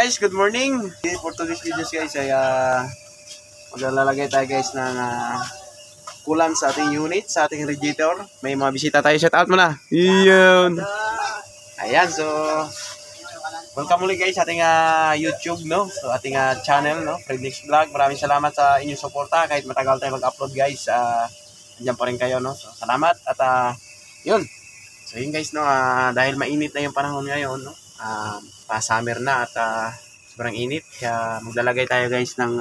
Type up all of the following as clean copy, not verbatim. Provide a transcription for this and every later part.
Guys, good morning. For today's videos guys ay maglalagay tayo guys ng coolant sa ating unit, sa ating radiator. May mga bisita tayo, shout out mo na. Iyon. Ayan, so welcome ulit guys sa ating YouTube, no? So ating channel, no? Frednix Vlog. Maraming salamat sa inyong suporta kahit matagal tayo mag-upload guys. Andiyan pa rin kayo, no? So salamat at yun. So yun guys, no? Dahil mainit na yung panahon ngayon, no? Pa-summer na at sobrang init, kaya maglalagay tayo guys ng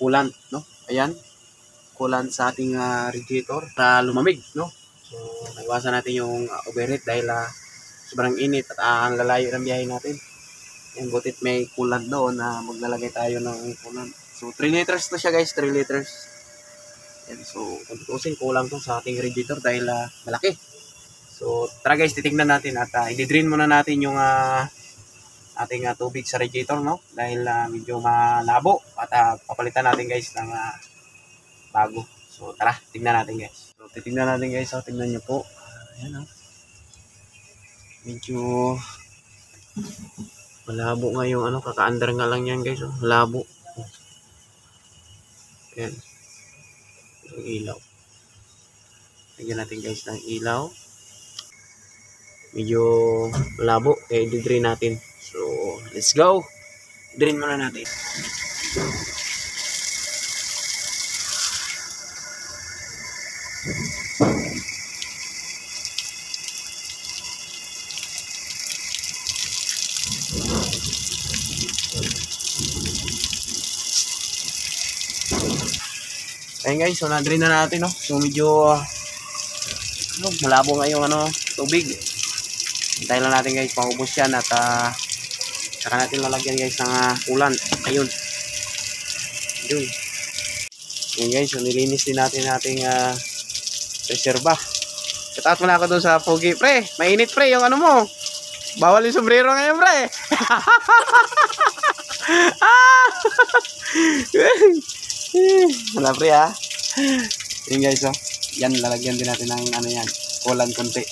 coolant, no? Ayan, coolant sa ating radiator para lumamig, no? So naiwasan natin yung overheat dahil sobrang init at ang lalayo ng biyahe natin. Ayan, butit may coolant doon na maglalagay tayo ng coolant. So 3 liters to siya guys, 3 liters. Ayan, so kung tutusin, kulang to sa ating radiator dahil malaki. So tara guys, titignan natin at i-drain muna natin yung ating tubig sa radiator, no? Dahil medyo malabo at papalitan natin guys ng bago. So tara, tignan natin guys. So titignan natin guys, so tignan nyo po. Ayan, medyo malabo nga yung kaka-under nga lang yan guys, malabo. Ayan, yung ilaw. Tignan natin guys ng ilaw. Medyo malabo, kaya i-drain natin. So, let's go. Drain muna natin. Ayan guys, so na-drain na natin, no? So medyo malabo nga yung tubig. Hintayin lang natin guys, paubos yan at saka natin lalagyan guys ng coolant. Ayun. Ayun. Ayun guys, so nilinis din natin ating reserva. Kataat mo na ako doon sa pogi. Pre, mainit pre yung mo. Bawal yung sombrero ngayon pre. Wala pre ha. Ayun guys, so yan, lalagyan din natin ng yan, coolant konti.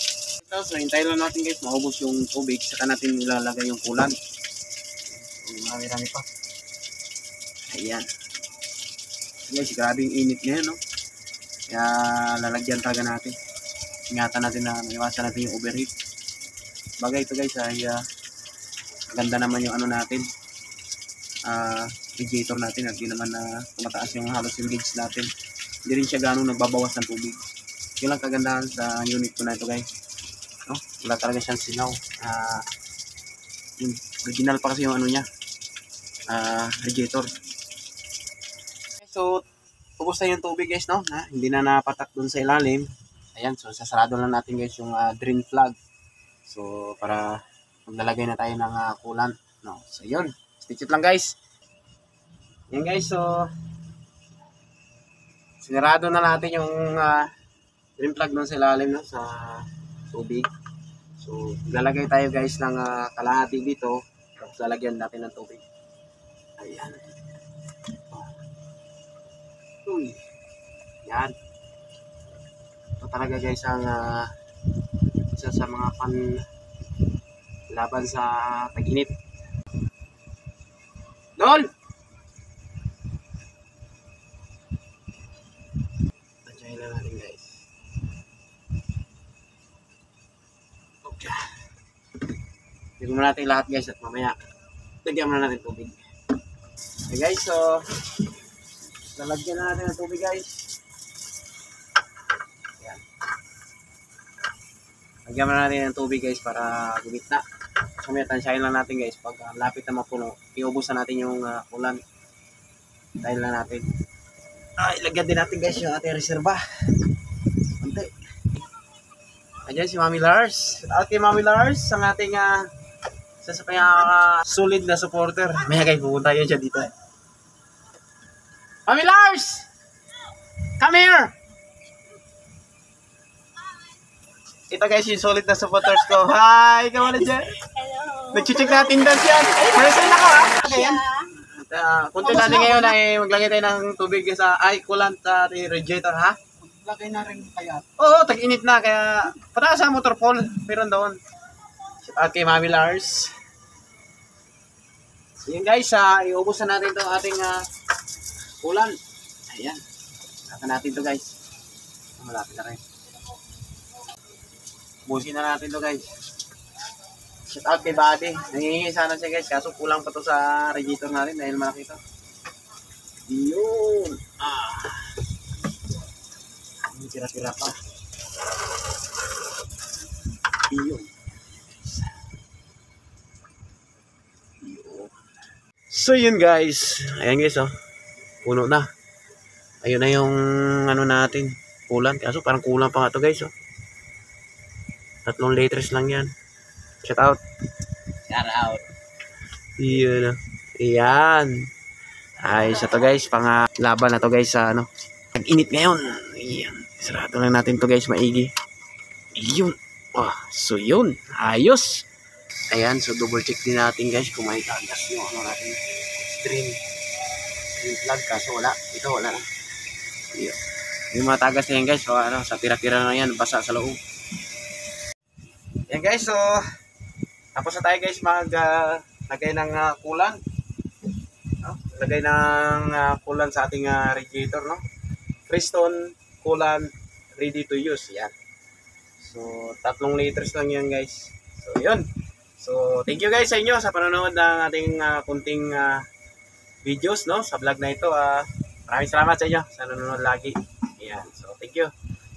So hintayin lang natin guys, maubos yung tubig, saka natin ilalagay yung coolant. So marami-rami pa. Ayan. So guys, grabe yung init ngayon, no? Kaya lalagyan talaga natin. Ingatan natin na maiwasan natin yung overheat. Bagay ito guys ay ganda naman yung natin, radiator natin at di naman tumataas yung halos yung gauge natin. Hindi rin siya ganong nagbabawas ng tubig. Yun lang kagandahan sa unit ko na ito guys, no? Wala talaga siyang singaw. Yung original pa kasi yung niya, radiator. So ubos na yung tubig guys, no? Hindi na napatak dun sa ilalim. Ayan, so sasarado lang natin guys yung drain plug. So para maglalagay na tayo ng coolant, no? So yun, stitch it lang guys. Yan guys, so sinarado na natin yung drain plug doon sa ilalim, no? Sa tubig. So lalagay tayo guys ng kalahati dito, tapos lalagyan natin ng tubig. Ayan. Uy. Yan. Ito talaga guys ang isa sa mga laban sa tag-init. Dol! Tansyahin lang natin guys. Okay. Tignan mo natin lahat guys at mamaya lagyan mo na natin tubig. Okay guys, so lalagyan na natin ng tubig guys. Ayan. Lagyan mo na natin ng tubig guys para gumit na. Mamaya tansyahin lang natin guys, pag lapit na mapuno, iubusan natin yung coolant. Dahil lang natin. Ilagyan din natin guys yung ating reserva. Konti. Ayan si Mami Lars. At kay Mami Lars, ang ating isa sa solid na supporter. May guys, pupunta yun siya dito. Mami Lars! Come here! Ito guys yung solid na supporters ko. Hi! Ikaw na dyan. Hello! Nag-check natin dance yan. Malasay na ka ha? Ayan. Kunti natin ngayon ay maglagay tayo ng tubig sa coolant sa ating radiator ha? Lagay na rin kaya. Oo, tag-init na kaya pataas sa motor pole. Pero doon. At kay Mami Lars. So yun guys, iubos na natin to ating ulan. Ayan. Saka natin to guys. Malapit na rin. Ubusin na natin to guys. Shout out kay Buddy. Nangihingi sana siya guys. Kaso kulang pa to sa radiator natin dahil malaki to. Yun. Tira-tira pa. Yun. So yun guys. Ayan guys oh. Puno na. Ayun na yung ano natin. Kulang. Kaso parang kulang pa nga to guys oh. 3 liters lang yan. Shout out. Shout out. Yun. Ayan. Ay, sa to guys. Pang laban na to guys sa ano. Nag-init ngayon. Ayan. Sarado lang natin to guys. Maigi. Yun. So yun. Ayos. Ayan. So double check din natin guys. Kung may tagas yung ano natin. Stream plug. Kaso wala. Ito wala na. Yun. Yung mga tagas na yan guys. So ano. Sa tira-tira na yan. Basa sa loob. Ayan guys, so tapos na tayo guys lagay ng kulan. Lagay ng kulan sa ating radiator, no? Freestone kulan ready to use. Yan. So 3 liters lang yan guys. So yun. So thank you guys sa inyo sa panonood ng ating kunting videos, no? Sa vlog na ito. Maraming salamat sa inyo sa nanonood lagi. Yan. So thank you.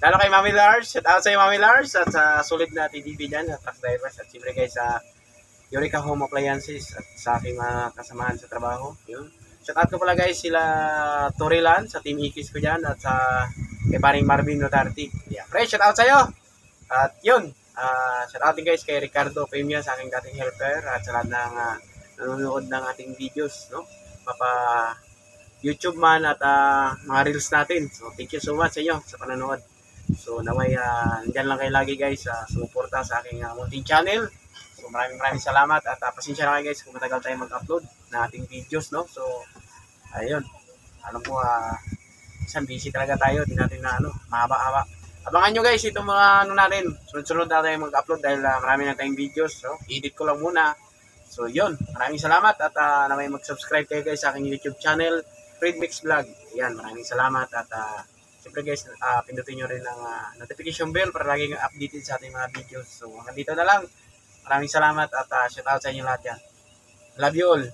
Lalo kay Mami Lars, shout out sa iyo Mami Lars at sa sulit na TDP dyan, sa truck drivers at siyempre guys sa Eureka Home Appliances at sa aking mga kasamahan sa trabaho. Yun. Shout out ko pala guys sila Torilan sa Team Ikis ko dyan at sa kay paring Marvin Notarte. Yeah. Pre, shout out sa iyo. At yun, shout out din guys kay Ricardo Femia sa aking dating helper at sa lahat ng nanonood ng ating videos, no? Papa YouTube man at mga reels natin. So thank you so much sa inyo sa panonood. So naway nandyan lang kayo lagi guys sumuporta sa aking munting channel. So maraming salamat at pasensya na kayo guys kung matagal tayo mag-upload na ating videos, no. So ayun, alam ko isang busy talaga tayo, di natin na mahaba-haba. Abangan nyo guys itong mga natin, sunod-sunod na tayo mag-upload dahil marami na tayong videos. So edit ko lang muna. So yun, maraming salamat at naway mag-subscribe kayo guys sa aking YouTube channel, Fred Mix Vlog. Yan, maraming salamat at siyempre guys, pindutin nyo rin ang notification bell para lagi kang updated sa ating mga videos. So hanggang dito na lang. Maraming salamat at shout out sa inyo lahat yan. Love you all.